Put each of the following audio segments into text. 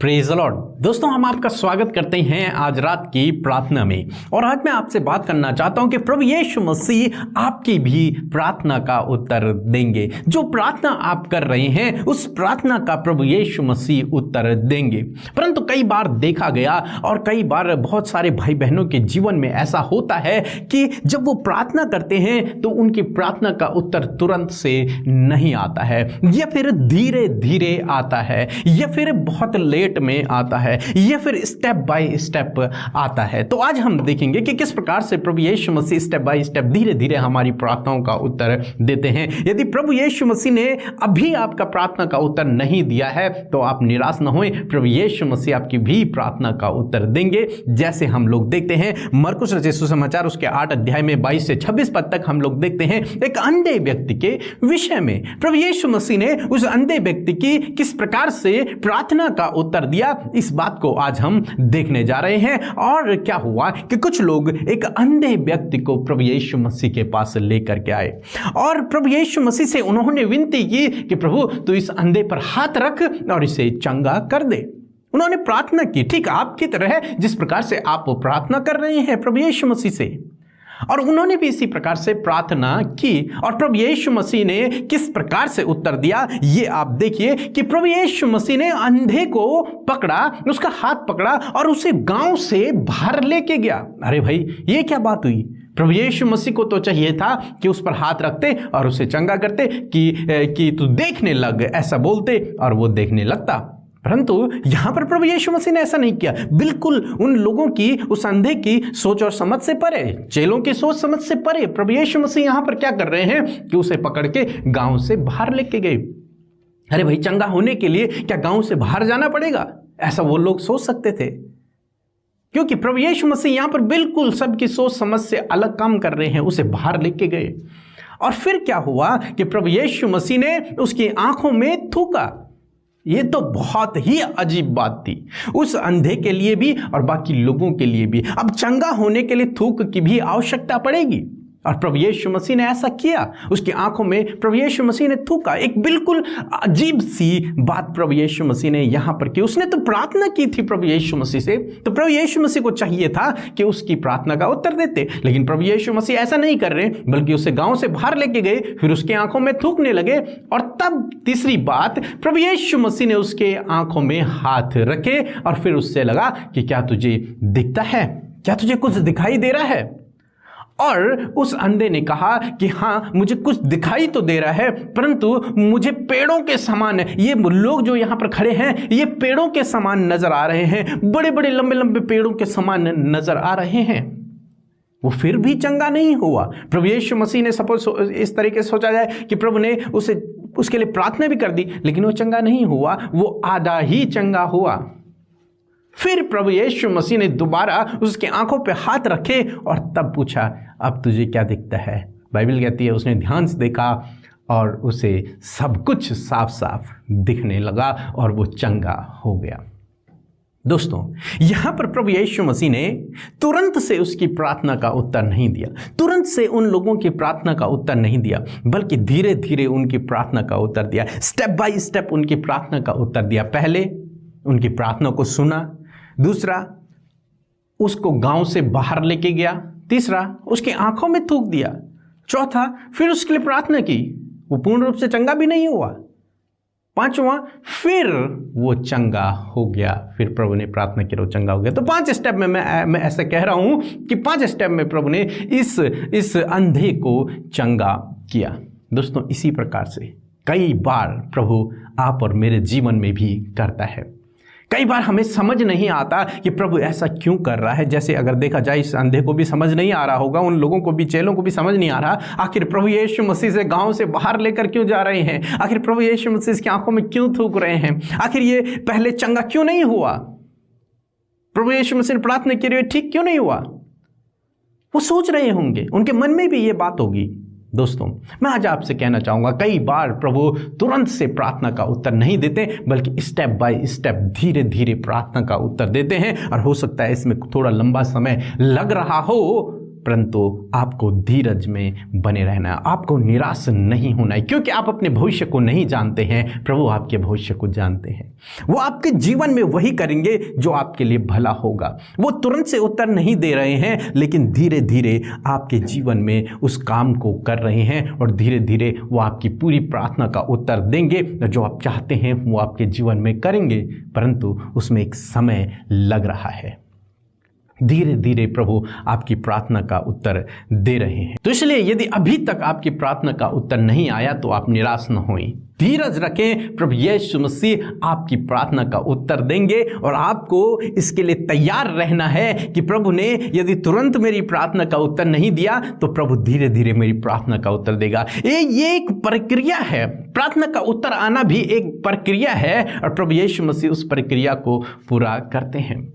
Praise the Lord. दोस्तों, हम आपका स्वागत करते हैं आज रात की प्रार्थना में। और आज मैं आपसे बात करना चाहता हूं कि प्रभु यीशु मसीह आपकी भी प्रार्थना का उत्तर देंगे। जो प्रार्थना आप कर रहे हैं उस प्रार्थना का प्रभु यीशु मसीह उत्तर देंगे। परंतु कई बार देखा गया और कई बार बहुत सारे भाई बहनों के जीवन में ऐसा होता है कि जब वो प्रार्थना करते हैं तो उनकी प्रार्थना का उत्तर तुरंत से नहीं आता है, या फिर धीरे धीरे आता है, या फिर बहुत लेट में आता है, या फिर स्टेप बाय स्टेप आता है। तो आज हम देखेंगे कि किस प्रकार से प्रभु यीशु मसीह स्टेप बाय स्टेप धीरे धीरे हमारी प्रार्थनाओं का उत्तर देते हैं। यदि प्रभु यीशु मसीह ने अभी आपका प्रार्थना का उत्तर नहीं दिया है तो आप निराश न होएं, प्रभु यीशु मसीह आपकी भी प्रार्थना का उत्तर देंगे। जैसे हम लोग देखते हैं मरकुस रचित सुसमाचार उसके 8 अध्याय में 22 से 26 पद तक हम लोग देखते हैं एक अंधे व्यक्ति के विषय में प्रभु यीशु मसीह ने उस अंधे व्यक्ति की किस प्रकार से प्रार्थना का उत्तर दिया, इस बात को आज हम देखने जा रहे हैं। और क्या हुआ कि कुछ लोग एक अंधे व्यक्ति को प्रभु यीशु मसीह के पास लेकर के आए और प्रभु यीशु मसीह से उन्होंने विनती की कि प्रभु तू इस अंधे पर हाथ रख और इसे चंगा कर दे। उन्होंने प्रार्थना की, ठीक आपकी तरह जिस प्रकार से आप प्रार्थना कर रहे हैं प्रभु यीशु मसीह से, और उन्होंने भी इसी प्रकार से प्रार्थना की। और प्रभु यीशु मसीह ने किस प्रकार से उत्तर दिया ये आप देखिए कि प्रभु यीशु मसीह ने अंधे को पकड़ा, उसका हाथ पकड़ा और उसे गांव से बाहर लेके गया। अरे भाई, ये क्या बात हुई? प्रभु यीशु मसीह को तो चाहिए था कि उस पर हाथ रखते और उसे चंगा करते कि तू देखने लग, ऐसा बोलते और वो देखने लगता। परंतु यहां पर प्रभु यीशु मसीह ने ऐसा नहीं किया। बिल्कुल उन लोगों की, उस अंधे की सोच और समझ से परे, चेलों की सोच समझ से परे प्रभु यीशु मसीह यहां पर क्या कर रहे हैं कि उसे पकड़ के गांव से बाहर लेके गए। अरे भाई, चंगा होने के लिए क्या गांव से बाहर जाना पड़ेगा? ऐसा वो लोग सोच सकते थे, क्योंकि प्रभु यीशु मसीह यहां पर बिल्कुल सबकी सोच समझ से अलग काम कर रहे हैं। उसे बाहर लेके गए और फिर क्या हुआ कि प्रभु यीशु मसीह ने उसकी आंखों में थूका। ये तो बहुत ही अजीब बात थी उस अंधे के लिए भी और बाकी लोगों के लिए भी। अब चंगा होने के लिए थूक की भी आवश्यकता पड़ेगी और प्रभु यीशु मसीह ने ऐसा किया। उसकी आंखों में प्रभु यीशु मसीह ने थूका। एक बिल्कुल अजीब सी बात प्रभु यीशु मसीह ने यहां पर की। उसने तो प्रार्थना की थी प्रभु यीशु मसीह से, तो प्रभु यीशु मसीह को चाहिए था कि उसकी प्रार्थना का उत्तर देते, लेकिन प्रभु यीशु मसीह ऐसा नहीं कर रहे, बल्कि उसे गांव से बाहर लेके गए, फिर उसकी आंखों में थूकने लगे। और तब तीसरी बात, प्रभु यीशु मसीह ने उसके आंखों में हाथ रखे और फिर उससे लगा कि क्या तुझे दिखता है, क्या तुझे कुछ दिखाई दे रहा है? और उस अंधे ने कहा कि हाँ, मुझे कुछ दिखाई तो दे रहा है, परंतु मुझे पेड़ों के समान, ये लोग जो यहाँ पर खड़े हैं ये पेड़ों के समान नजर आ रहे हैं, बड़े बड़े लंबे लंबे पेड़ों के समान नजर आ रहे हैं। वो फिर भी चंगा नहीं हुआ। प्रभु यीशु मसीह ने सपोज इस तरीके से सोचा जाए कि प्रभु ने उसके लिए प्रार्थना भी कर दी, लेकिन वो चंगा नहीं हुआ, वो आधा ही चंगा हुआ। फिर प्रभु यीशु मसीह ने दोबारा उसके आंखों पे हाथ रखे और तब पूछा, अब तुझे क्या दिखता है? बाइबल कहती है उसने ध्यान से देखा और उसे सब कुछ साफ साफ दिखने लगा और वो चंगा हो गया। दोस्तों, यहां पर प्रभु यीशु मसीह ने तुरंत से उसकी प्रार्थना का उत्तर नहीं दिया, तुरंत से उन लोगों की प्रार्थना का उत्तर नहीं दिया, बल्कि धीरे धीरे उनकी प्रार्थना का उत्तर दिया। स्टेप बाय स्टेप उनकी प्रार्थना का उत्तर दिया। पहले उनकी प्रार्थना को सुना, दूसरा उसको गांव से बाहर लेके गया, तीसरा उसकी आंखों में थूक दिया, चौथा फिर उसके लिए प्रार्थना की, वो पूर्ण रूप से चंगा भी नहीं हुआ, पांचवा फिर वो चंगा हो गया। फिर प्रभु ने प्रार्थना की, वो चंगा हो गया। तो 5 स्टेप में मैं ऐसा कह रहा हूं कि 5 स्टेप में प्रभु ने इस अंधे को चंगा किया। दोस्तों, इसी प्रकार से कई बार प्रभु आप और मेरे जीवन में भी करता है। कई बार हमें समझ नहीं आता कि प्रभु ऐसा क्यों कर रहा है। जैसे अगर देखा जाए, इस अंधे को भी समझ नहीं आ रहा होगा, उन लोगों को भी, चेलों को भी समझ नहीं आ रहा, आखिर प्रभु यीशु मसीह से गांव से बाहर लेकर क्यों जा रहे हैं, आखिर प्रभु यीशु मसीह की आंखों में क्यों थूक रहे हैं, आखिर ये पहले चंगा क्यों नहीं हुआ, प्रभु यीशु मसीह ने प्रार्थना के लिए ठीक क्यों नहीं हुआ। वो सोच रहे होंगे, उनके मन में भी ये बात होगी। दोस्तों, मैं आज आपसे कहना चाहूंगा, कई बार प्रभु तुरंत से प्रार्थना का उत्तर नहीं देते, बल्कि स्टेप बाय स्टेप धीरे धीरे प्रार्थना का उत्तर देते हैं। और हो सकता है इसमें थोड़ा लंबा समय लग रहा हो, परंतु आपको धीरज में बने रहना है, आपको निराश नहीं होना है, क्योंकि आप अपने भविष्य को नहीं जानते हैं, प्रभु आपके भविष्य को जानते हैं। वो आपके जीवन में वही करेंगे जो आपके लिए भला होगा। वो तुरंत से उत्तर नहीं दे रहे हैं, लेकिन धीरे धीरे आपके जीवन में उस काम को कर रहे हैं और धीरे धीरे वो आपकी पूरी प्रार्थना का उत्तर देंगे। जो आप चाहते हैं वो आपके जीवन में करेंगे, परंतु उसमें एक समय लग रहा है। धीरे धीरे प्रभु आपकी प्रार्थना का उत्तर दे रहे हैं। तो इसलिए यदि अभी तक आपकी प्रार्थना का उत्तर नहीं आया तो आप निराश न होएं, धीरज रखें। प्रभु यीशु मसीह आपकी प्रार्थना का उत्तर देंगे और आपको इसके लिए तैयार रहना है कि प्रभु ने यदि तुरंत मेरी प्रार्थना का उत्तर नहीं दिया तो प्रभु धीरे धीरे मेरी प्रार्थना का उत्तर देगा। ये एक प्रक्रिया है, प्रार्थना का उत्तर आना भी एक प्रक्रिया है और प्रभु यीशु मसीह उस प्रक्रिया को पूरा करते हैं।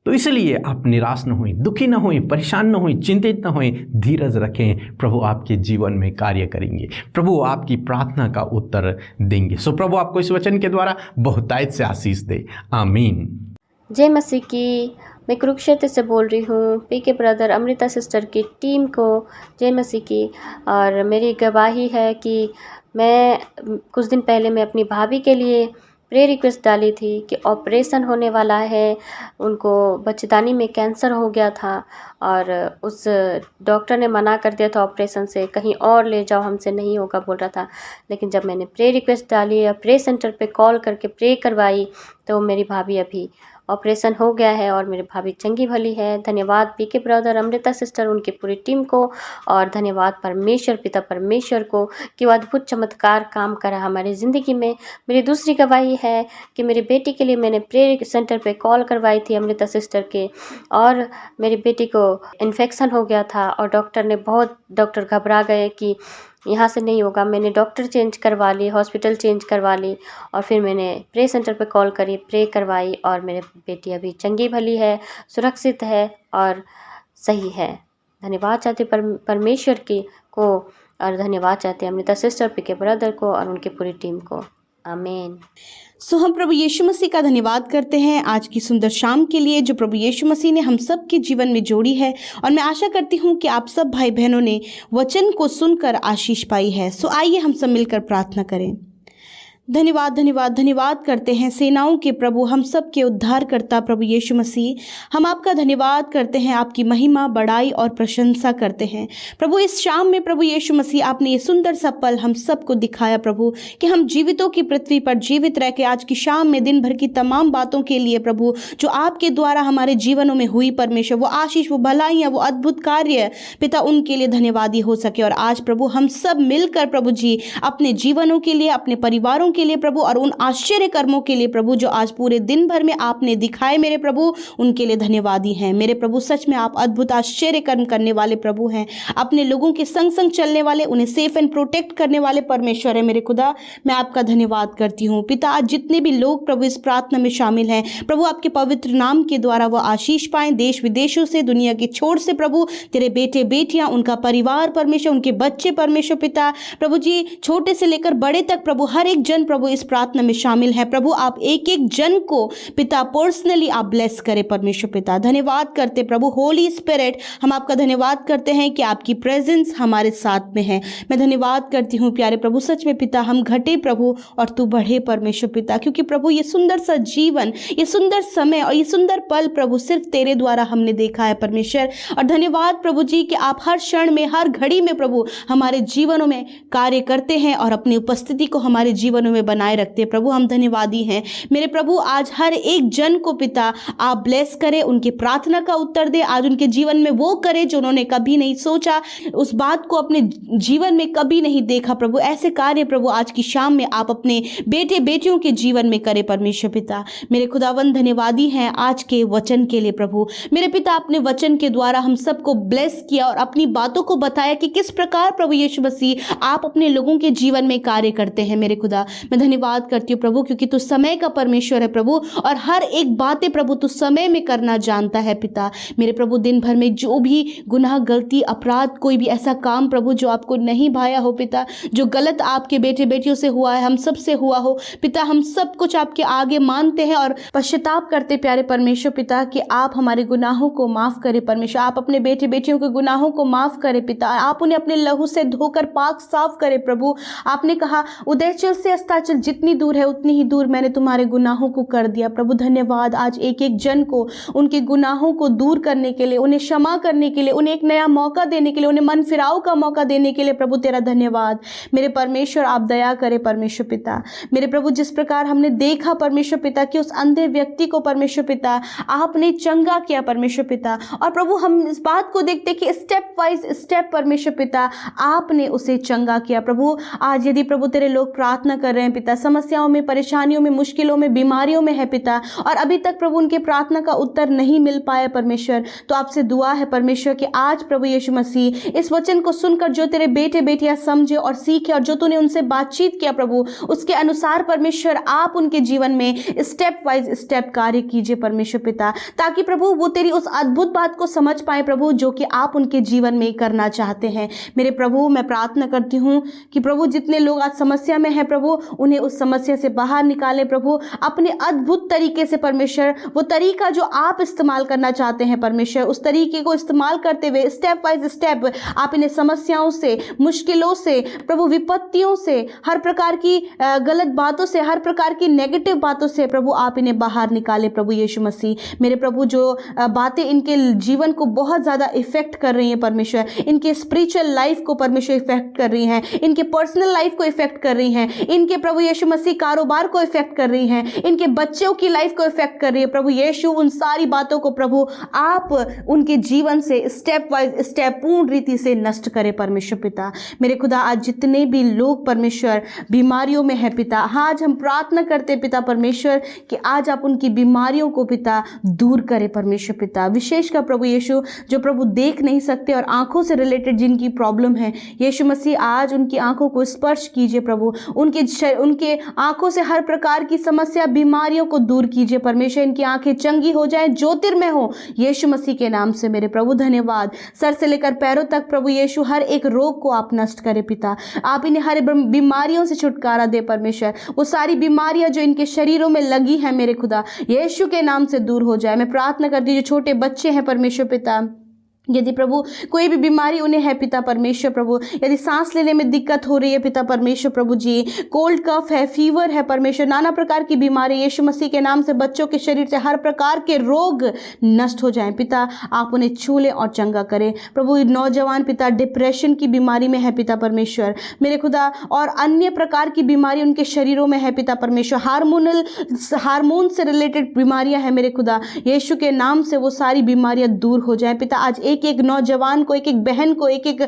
तो इसलिए आप निराश न होएं, दुखी न होएं, परेशान न होएं, चिंतित न होएं, धीरज रखें। प्रभु आपके जीवन में कार्य करेंगे, प्रभु आपकी प्रार्थना का उत्तर देंगे। सो प्रभु आपको इस वचन के द्वारा बहुतायत से आशीष दे। आमीन। जय मसीह की। मैं कुरुक्षेत्र से बोल रही हूँ। पीके ब्रदर अमृता सिस्टर की टीम को जय मसीह की। और मेरी गवाही है कि मैं कुछ दिन पहले मैं अपनी भाभी के लिए प्रे रिक्वेस्ट डाली थी कि ऑपरेशन होने वाला है, उनको बच्चेदानी में कैंसर हो गया था और उस डॉक्टर ने मना कर दिया था ऑपरेशन से, कहीं और ले जाओ, हमसे नहीं होगा बोल रहा था। लेकिन जब मैंने प्रे रिक्वेस्ट डाली या प्रे सेंटर पे कॉल करके प्रे करवाई तो मेरी भाभी अभी ऑपरेशन हो गया है और मेरी भाभी चंगी भली है। धन्यवाद पीके ब्रदर अमृता सिस्टर, उनकी पूरी टीम को, और धन्यवाद परमेश्वर पिता परमेश्वर को कि वो अद्भुत चमत्कार काम करा हमारी ज़िंदगी में। मेरी दूसरी गवाही है कि मेरी बेटी के लिए मैंने प्रे सेंटर पे कॉल करवाई थी अमृता सिस्टर के, और मेरी बेटी को इन्फेक्शन हो गया था और डॉक्टर घबरा गए कि यहाँ से नहीं होगा। मैंने डॉक्टर चेंज करवा ली, हॉस्पिटल चेंज करवा ली और फिर मैंने प्रे सेंटर पे कॉल करी, प्रे करवाई और मेरी बेटी अभी चंगी भली है, सुरक्षित है और सही है। धन्यवाद चाहते परमेश्वर को और धन्यवाद चाहते अमृता सिस्टर पीके ब्रदर को और उनकी पूरी टीम को। आमीन। सो हम प्रभु यीशु मसीह का धन्यवाद करते हैं आज की सुंदर शाम के लिए जो प्रभु यीशु मसीह ने हम सब के जीवन में जोड़ी है। और मैं आशा करती हूँ कि आप सब भाई बहनों ने वचन को सुनकर आशीष पाई है। सो आइए हम सब मिलकर प्रार्थना करें। धन्यवाद धन्यवाद धन्यवाद करते हैं सेनाओं के प्रभु, हम सब के उद्धारकर्ता प्रभु यीशु मसीह। हम आपका धन्यवाद करते हैं, आपकी महिमा बड़ाई और प्रशंसा करते हैं प्रभु। इस शाम में प्रभु यीशु मसीह आपने ये सुंदर सा पल हम सबको दिखाया प्रभु कि हम जीवितों की पृथ्वी पर जीवित रह के आज की शाम में दिन भर की तमाम बातों के लिए प्रभु जो आपके द्वारा हमारे जीवनों में हुई परमेश्वर, वो आशीष, वो भलाइयाँ, वो अद्भुत कार्य पिता, उनके लिए धन्यवादी हो सके। और आज प्रभु हम सब मिलकर प्रभु जी अपने जीवनों के लिए, अपने परिवारों के लिए प्रभु और उन आश्चर्य कर्मों के लिए प्रभु जो आज पूरे दिन भर में आपने दिखाए मेरे प्रभु, उनके लिए धन्यवादी हैं मेरे प्रभु। सच में आप अद्भुत आश्चर्य कर्म करने वाले प्रभु हैं, अपने लोगों के संग संग चलने वाले, उन्हें सेफ एंड प्रोटेक्ट करने वाले परमेश्वर है मेरे खुदा। मैं आपका धन्यवाद करती हूँ पिता। आज जितने भी लोग प्रभु इस प्रार्थना में शामिल हैं प्रभु, आपके पवित्र नाम के द्वारा वो आशीष पाएं, देश विदेशों से, दुनिया के छोर से प्रभु, तेरे बेटे बेटियां, उनका परिवार परमेश्वर, उनके बच्चे परमेश्वर पिता प्रभु जी, छोटे से लेकर बड़े तक प्रभु, हर एक जन प्रभु इस प्रार्थना में शामिल है प्रभु। आप एक एक जन को पिता पर्सनली आप ब्लेस करें परमेश्वर पिता। धन्यवाद करते प्रभु होली स्पिरिट, हम आपका धन्यवाद करते हैं कि आपकी प्रेजेंस हमारे साथ में है। मैं धन्यवाद करती हूँ प्यारे प्रभु, सच में पिता हम घटे प्रभु और तू बढ़े परमेश्वर पिता, क्योंकि प्रभु ये सुंदर सा जीवन, ये सुंदर समय और ये सुंदर पल प्रभु सिर्फ तेरे द्वारा हमने देखा है परमेश्वर। और धन्यवाद प्रभु जी कि आप हर क्षण में, हर घड़ी में प्रभु हमारे जीवनों में कार्य करते हैं और अपनी उपस्थिति को हमारे जीवनों में बनाए रखते हैं प्रभु। हम धन्यवादी हैं मेरे प्रभु। आज हर एक जन को पिता आप ब्लेस करें, उनकी प्रार्थना का उत्तर दे, आज उनके जीवन में वो करे जो उन्होंने कभी नहीं सोचा, उस बात को अपने जीवन में कभी नहीं देखा प्रभु। ऐसे कार्य प्रभु आज की शाम में आप अपने बेटे बेटियों के जीवन में करें परमेश्वर पिता। मेरे खुदावन धन्यवादी हैं आज के वचन के लिए प्रभु। मेरे पिता अपने वचन के द्वारा हम सबको ब्लेस किया और अपनी बातों को बताया कि किस प्रकार प्रभु यीशु मसीह आप अपने लोगों के जीवन में कार्य करते हैं मेरे खुदा। मैं धन्यवाद करती हूँ प्रभु, क्योंकि तू समय का परमेश्वर है प्रभु, और हर एक बातें प्रभु तू समय में करना जानता है पिता। मेरे प्रभु दिन भर में जो भी गुनाह, गलती, अपराध, कोई भी ऐसा काम प्रभु जो आपको नहीं भाया हो पिता, जो गलत आपके बेटे बेटियों से हुआ है, हम सब से हुआ हो पिता, हम सब कुछ आपके आगे मानते हैं और पश्चाताप करते प्यारे परमेश्वर पिता कि आप हमारे गुनाहों को माफ़ करें परमेश्वर। आप अपने बेटे बेटियों के गुनाहों को माफ़ करें पिता, आप उन्हें अपने लहू से धोकर पाक साफ करें प्रभु। आपने कहा उदयचल से अस्ताचल जितनी दूर है उतनी ही दूर मैंने तुम्हारे गुनाहों को कर दिया प्रभु। धन्यवाद आज एक एक जन को उनके गुनाहों को दूर करने के लिए, उन्हें क्षमा करने के लिए, उन्हें एक नया मौका देने के लिए, उन्हें मन फिराव का मौका देने के लिए प्रभु तेरा धन्यवाद। मेरे परमेश्वर आप दया करें परमेश्वर पिता। मेरे प्रभु जिस प्रकार हमने देखा परमेश्वर पिता कि उस अंधे व्यक्ति को परमेश्वर पिता आपने चंगा किया परमेश्वर पिता, और प्रभु हम इस बात को देखते कि स्टेप वाइज स्टेप परमेश्वर पिता आपने उसे चंगा किया प्रभु। आज यदि प्रभु तेरे लोग प्रार्थना कर रहे हैं पिता, समस्याओं में, परेशानियों में, मुश्किलों में, बीमारियों में है पिता, और अभी तक प्रभु उनके प्रार्थना का उत्तर नहीं मिल पाया परमेश्वर, तो आपसे दुआ है परमेश्वर कि आज प्रभु यीशु मसीह इस वचन को सुनकर जो तेरे बेटे बेटियां समझे और सीखे, और जो तूने उनसे बातचीत किया प्रभु उसके अनुसार परमेश्वर आप उनके जीवन में स्टेप वाइज स्टेप कार्य कीजिए परमेश्वर पिता, ताकि प्रभु वो तेरी उस अद्भुत बात को समझ पाए प्रभु जो कि आप उनके जीवन में करना चाहते हैं। मेरे प्रभु मैं प्रार्थना करती हूँ कि प्रभु जितने लोग आज समस्या में हैं प्रभु उन्हें उस समस्या से बाहर निकाले प्रभु अपने अद्भुत तरीके से परमेश्वर, वो तरीका जो आप इस्तेमाल करना चाहते हैं परमेश्वर, उस तरीके को इस्तेमाल करते हुए स्टेप वाइज स्टेप आप इन्हें समस्याओं से, मुश्किलों से प्रभु, विपत्तियों से, हर प्रकार की गलत बातों से, हर प्रकार की नेगेटिव बातों से प्रभु आप इन्हें बाहर निकाले प्रभु यीशु मसीह। मेरे प्रभु जो बातें इनके जीवन को बहुत ज़्यादा इफेक्ट कर रही हैं परमेश्वर, इनके स्पिरिचुअल लाइफ को परमेश्वर इफेक्ट कर रही हैं, इनके पर्सनल लाइफ को इफेक्ट कर रही हैं, इनके प्रभु यीशु मसीह कारोबार को इफेक्ट कर रही हैं, इनके बच्चों की लाइफ को इफेक्ट कर रही है प्रभु यीशु, उन सारी बातों को प्रभु आप उनके जीवन से स्टेप वाइज स्टेप पूर्ण रीति से नष्ट करें परमेश्वर पिता। मेरे खुदा आज जितने भी लोग परमेश्वर बीमारियों में है पिता, आज हम प्रार्थना करते पिता परमेश्वर कि आज आप उनकी बीमारियों को पिता दूर करें परमेश्वर पिता। विशेषकर प्रभु यीशु जो प्रभु देख नहीं सकते और आंखों से रिलेटेड जिनकी प्रॉब्लम है, यीशु मसीह आज उनकी आंखों को स्पर्श कीजिए प्रभु, उनके आंखों से हर प्रकार की समस्या, बीमारियों को दूर कीजिए परमेश्वर, इनकी आंखें चंगी हो जाएं, ज्योतिर्मय हो यीशु मसीह के नाम से। मेरे प्रभु धन्यवाद, सर से लेकर पैरों तक प्रभु यीशु हर एक रोग को आप नष्ट करें पिता, आप इन्हें हर बीमारियों से छुटकारा दे परमेश्वर, वो सारी बीमारियां जो इनके शरीरों में लगी हैं मेरे खुदा यीशु के नाम से दूर हो जाए। मैं प्रार्थना करती हूँ जो छोटे बच्चे हैं परमेश्वर पिता, यदि प्रभु कोई भी बीमारी उन्हें है पिता परमेश्वर प्रभु, यदि सांस लेने में दिक्कत हो रही है पिता परमेश्वर प्रभु जी, कोल्ड कफ है, फीवर है परमेश्वर, नाना प्रकार की बीमारी यीशु मसीह के नाम से बच्चों के शरीर से हर प्रकार के रोग नष्ट हो जाएं पिता, आप उन्हें छू लें और चंगा करें प्रभु। नौजवान पिता डिप्रेशन की बीमारी में है पिता परमेश्वर मेरे खुदा, और अन्य प्रकार की बीमारी उनके शरीरों में है पिता परमेश्वर, हार्मोन से रिलेटेड बीमारियां हैं मेरे खुदा, यीशु के नाम से वो सारी बीमारियां दूर हो जाएं पिता। आज एक एक नौजवान को, एक एक बहन को, एक एक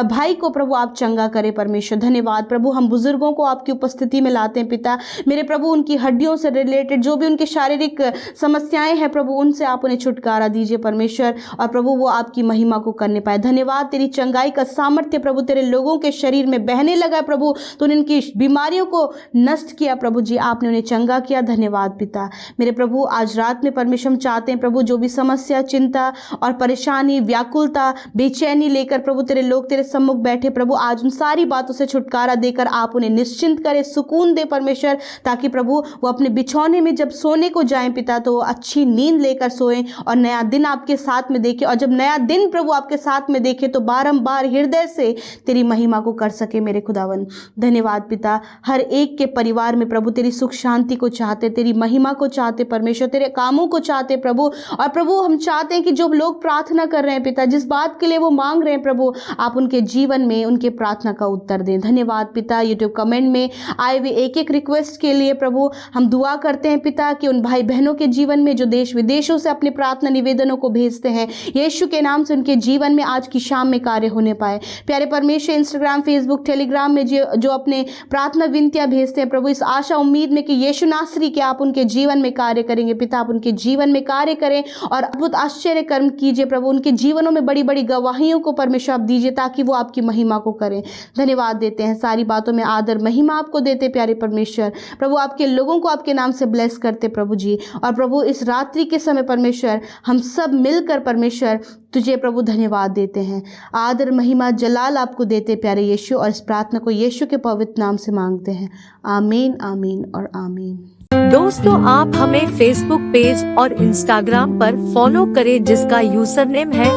भाई को प्रभु आप चंगा करें परमेश्वर। धन्यवाद प्रभु, हम बुजुर्गों को आपकी उपस्थिति में लाते हैं पिता मेरे प्रभु, उनकी हड्डियों से रिलेटेड जो भी उनके शारीरिक समस्याएं हैं प्रभु उनसे आप उन्हें छुटकारा दीजिए परमेश्वर, और प्रभु वो आपकी महिमा को करने पाए। धन्यवाद, तेरी चंगाई का सामर्थ्य प्रभु तेरे लोगों के शरीर में बहने लगा प्रभु, तो उनकी बीमारियों को नष्ट किया प्रभु जी, आपने उन्हें चंगा किया। धन्यवाद पिता मेरे प्रभु, आज रात में परमेश्वर हम चाहते हैं प्रभु जो भी समस्या, चिंता और परेशानी, व्याकुलता, बेचैनी लेकर प्रभु तेरे लोग तेरे सम्मुख बैठे प्रभु, आज उन सारी बातों से छुटकारा देकर आप उन्हें निश्चिंत करें, सुकून दे परमेश्वर, ताकि प्रभु वो अपने बिछौने में जब सोने को जाएं पिता तो अच्छी नींद लेकर सोएं और नया दिन आपके साथ में देखें, और जब नया दिन प्रभु आपके साथ में देखें तो बारंबार हृदय से तेरी महिमा को कर सके मेरे खुदावन। धन्यवाद पिता, हर एक के परिवार में प्रभु तेरी सुख शांति को चाहते, तेरी महिमा को चाहते परमेश्वर, तेरे कामों को चाहते प्रभु, और प्रभु हम चाहते हैं कि जो लोग प्रार्थना कर रहे हैं पिता, जिस बात के लिए वो मांग रहे हैं प्रभु, आप उनके जीवन में उनके प्रार्थना का उत्तर दें। धन्यवाद पिता, यूट्यूब कमेंट में आए हुए एक एक रिक्वेस्ट के लिए प्रभु हम दुआ करते हैं पिता कि उन भाई बहनों के जीवन में जो देश विदेशों से अपने प्रार्थना निवेदनों को भेजते हैं, यीशु के नाम से उनके जीवन में आज की शाम में कार्य होने पाए। प्यारे परमेश्वर, इंस्टाग्राम, फेसबुक, टेलीग्राम में जो अपने प्रार्थना विनतियां भेजते हैं प्रभु, इस आशा उम्मीद में कि यीशु नासरी के आप उनके जीवन में कार्य करेंगे पिता, आप उनके जीवन में कार्य करें और अद्भुत आश्चर्य कर्म कीजिए प्रभु, उनके जीवन जीवनों में बड़ी बड़ी गवाहियों को परमेश्वर आप दीजिए, ताकि वो आपकी महिमा को करें। धन्यवाद देते हैं, सारी बातों में आदर महिमा आपको देते प्यारे परमेश्वर। प्रभु आपके लोगों को आपके नाम से ब्लेस करते प्रभु जी। और प्रभु इस रात्रि के समय परमेश्वर हम सब मिलकर परमेश्वर तुझे प्रभु धन्यवाद देते हैं, आदर महिमा जलाल आपको देते प्यारे यीशु। और इस प्रार्थना को यीशु के पवित्र नाम से मांगते हैं, आमीन आमीन और आमीन। दोस्तों, आप हमें फेसबुक पेज और इंस्टाग्राम पर फॉलो करें, जिसका यूजर नेम है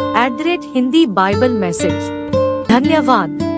@हिंदी बाइबल मैसेज। धन्यवाद।